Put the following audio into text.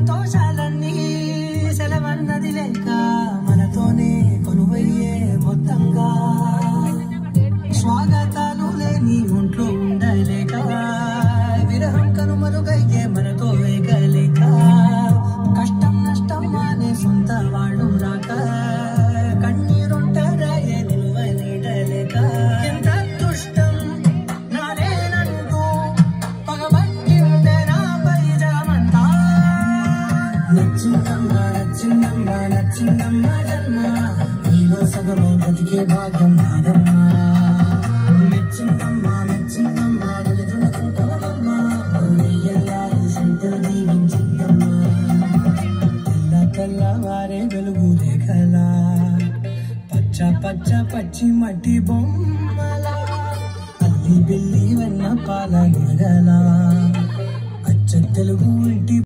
సంతోషాలన్నీ సెలవన్నది లేక మనతోనే కొనువయ్యే మొత్తంగా స్వాగతాలు లేని ఒంట్లో ఉండలేక విరహం కనుమరుగయ్యే మనతో వేగలేక కష్టం నష్టం అనే సొంత వాళ్ళు రాక కన్నీరుంటారాయే నిలువ నీడలేక ఎంత అదృష్టం నానేనంటూ పగబట్టిందే నాపై జగమంతా నచ్చిందమ్మా నచ్చిందమ్మా నచ్చిందమ్మా జన్మ నీలో సగమై బతికే భాగ్యం నాదమ్మా మెచ్చిందమ్మా మెచ్చిందమ్మా నిలుచుకుంటావమ్మా ఎల్లారు సంతలు దీవించిందమ్మా తెల్లవారే వెలుగు రేఖలా పచ్చ పచ్చ పచ్చి మట్టి బొమ్మలా అల్లి బిల్లి వెన్న పాల నిరగలా అచ్చ తెలుగు ఇంటి